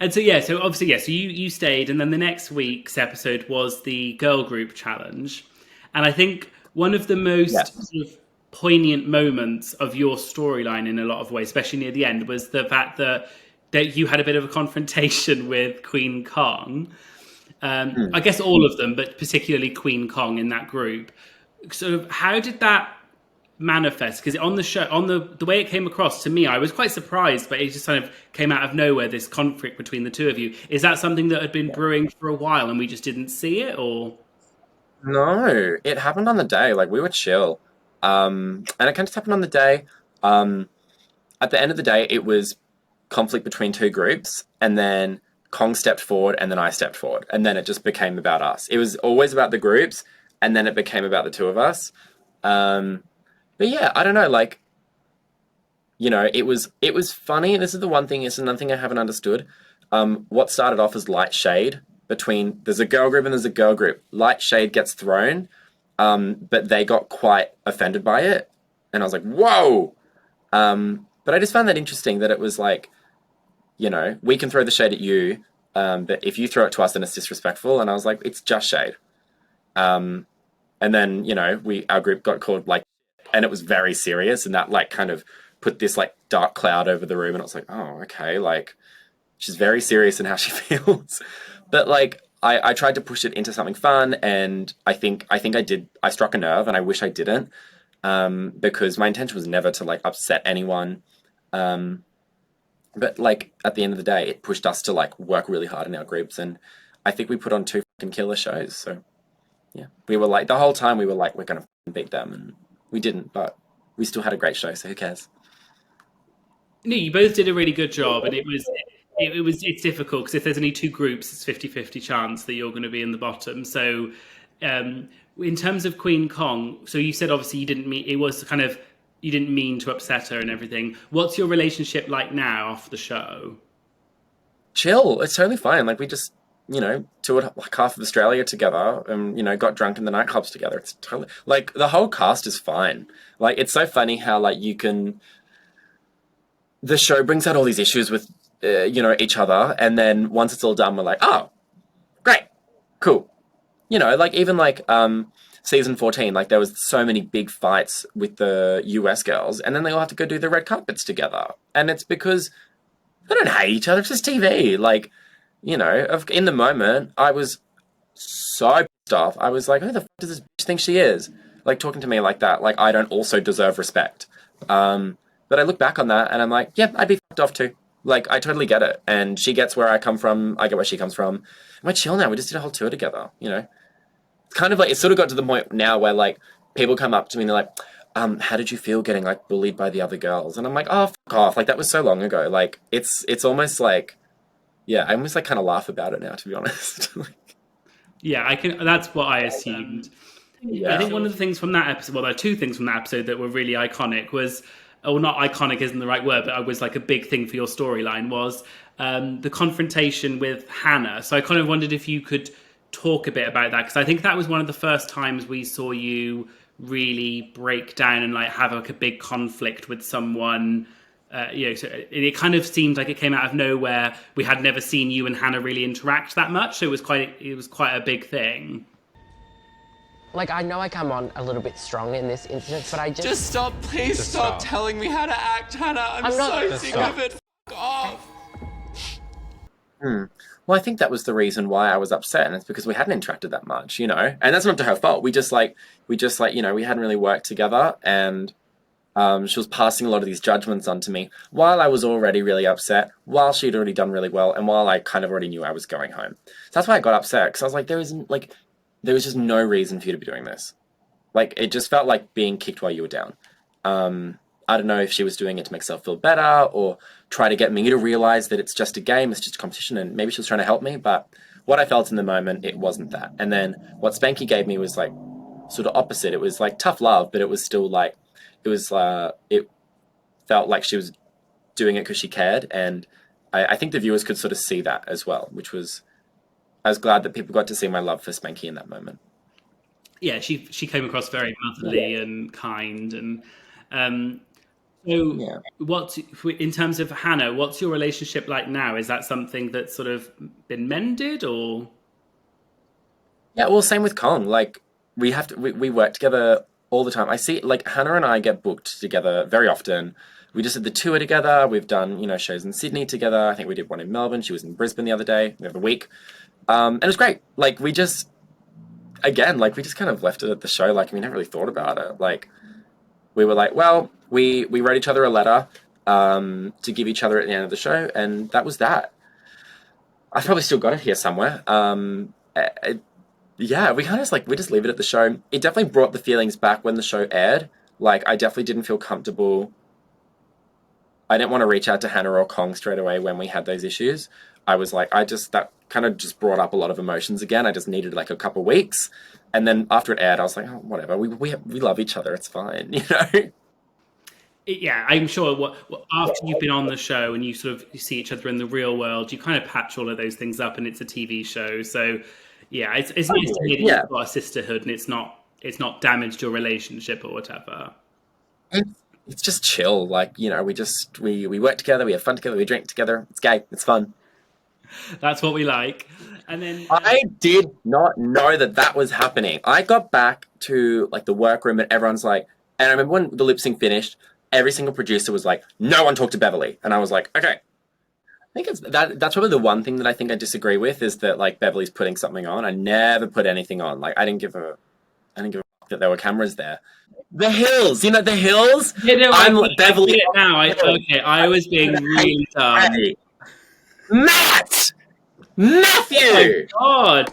And so yeah, so obviously yeah, so you stayed, and then the next week's episode was the girl group challenge, and I think one of the most Yes. sort of poignant moments of your storyline in a lot of ways, especially near the end, was the fact that you had a bit of a confrontation with Queen Kong. Hmm. I guess all of them, but particularly Queen Kong in that group. So how did that manifest? Because on the show, on the way it came across to me, I was quite surprised, but it just kind of came out of nowhere. This conflict between the two of you, is that something that had been brewing for a while and we just didn't see it, or? No, it happened on the day. Like we were chill. And it kind of just happened on the day. Um, at the end of the day, it was conflict between two groups, and then Kong stepped forward, and then I stepped forward, and then it just became about us. It was always about the groups, and then it became about the two of us. Um, but yeah, I don't know. Like it was funny. This is the one thing. It's another thing I haven't understood. What started off as light shade between there's a girl group and there's a girl group. Light shade gets thrown, but they got quite offended by it, and I was like, whoa. But I just found that interesting that it was like, we can throw the shade at you, but if you throw it to us, then it's disrespectful. And I was like, it's just shade. Um, and then we our group got called like, and it was very serious, and that like kind of put this like dark cloud over the room, and I was like, oh, okay, like she's very serious in how she feels. But like I tried to push it into something fun, and I think I did. I struck a nerve, and I wish I didn't, because my intention was never to like upset anyone. Um, but like at the end of the day, it pushed us to like work really hard in our groups, and I think we put on two fucking killer shows. So yeah, we were like the whole time we were like we're gonna beat them, and we didn't, but we still had a great show. So who cares? No, you both did a really good job, and it's difficult because if there's only two groups, it's 50-50 chance that you're going to be in the bottom. So, in terms of Queen Kong, so you said obviously you didn't mean it was kind of you didn't mean to upset her and everything. What's your relationship like now off the show? Chill. It's totally fine. Like we just toured like half of Australia together, and got drunk in the nightclubs together. It's totally like the whole cast is fine. Like it's so funny how like you can the show brings out all these issues with each other, and then once it's all done, we're like, oh, great, cool. Like even like season 14, like there was so many big fights with the US girls, and then they all have to go do the red carpets together, and it's because they don't hate each other. It's just TV. Like in the moment, I was so pissed off. I was like, who the fuck does this bitch think she is? Like talking to me like that. Like I don't also deserve respect. But I look back on that and I'm like, yeah, I'd be fucked off too. Like I totally get it. And she gets where I come from. I get where she comes from. And we're chill now. We just did a whole tour together. It's kind of like it sort of got to the point now where like people come up to me and they're like, how did you feel getting like bullied by the other girls? And I'm like, oh, fuck off. Like that was so long ago. Like it's almost like, yeah, I almost like kind of laugh about it now, to be honest. Like, Yeah, I can. That's what I assumed. I yeah. think one of the things from that episode, well, there are two things from that episode that were really iconic. Was, or not iconic isn't the right word, but it was like a big thing for your storyline was the confrontation with Hannah. So I kind of wondered if you could talk a bit about that because I think that was one of the first times we saw you really break down and like have like a big conflict with someone. So it kind of seemed like it came out of nowhere. We had never seen you and Hannah really interact that much, so it was quite a big thing. Like, I know I come on a little bit strong in this instance, but I just... Just stop, please Just stop stop. telling me how to act, Hannah. I'm not- so Just sick stop. of it. Fuck off. Hmm. Well, I think that was the reason why I was upset, and it's because we hadn't interacted that much, and that's not to her fault. We hadn't really worked together, and she was passing a lot of these judgments onto me while I was already really upset, while she'd already done really well, and while I kind of already knew I was going home. So that's why I got upset because I was like, there was just no reason for you to be doing this. Like, it just felt like being kicked while you were down. I don't know if she was doing it to make herself feel better or try to get me to realize that it's just a game, it's just a competition, and maybe she was trying to help me. But what I felt in the moment, it wasn't that. And then what Spanky gave me was like sort of opposite. It was like tough love, but it was still like it felt like she was doing it because she cared, and I think the viewers could sort of see that as well, which was I was glad that people got to see my love for Spanky in that moment. Yeah, she came across very motherly and kind, and um, So, Yeah. what's in terms of Hannah? What's your relationship like now? Is that something that's sort of been mended, or? Yeah, well, same with Kong. Like, we work together all the time. I see, like, Hannah and I get booked together very often. We just did the tour together. We've done, shows in Sydney together. I think we did one in Melbourne. She was in Brisbane the other day, the other week. And it was great. Like, we just kind of left it at the show. Like, we never really thought about it. Like, we were like, well, we wrote each other a letter to give each other at the end of the show, and that was that. I've probably still got it here somewhere. Yeah, we kind of we just leave it at the show. It definitely brought the feelings back when the show aired. Like, I definitely didn't feel comfortable. I didn't want to reach out to Hannah or Kong straight away when we had those issues. I was like, that kind of just brought up a lot of emotions again. I just needed like a couple weeks. And then after it aired, I was like, oh, whatever. We love each other. It's fine, Yeah, I'm sure. After you've been on the show and you see each other in the real world, you kind of patch all of those things up, and it's a TV show. So, yeah, it's nice to hear that you've got a sisterhood, and it's not damaged your relationship or whatever. It's just chill. Like, we work together, we have fun together, we drink together. It's gay. It's fun. That's what we like. And then I did not know that was happening. I got back to like the workroom and everyone's like, and I remember when the lip sync finished, every single producer was like, no one talked to Beverly. And I was like, okay. I think that's probably the one thing that I think I disagree with, is that like Beverly's putting something on. I never put anything on. Like, I didn't give a fuck that there were cameras there. The Hills, the Hills. Yeah, no, I'm Beverly. I get it now. I was being really dumb. Matthew. Oh my God.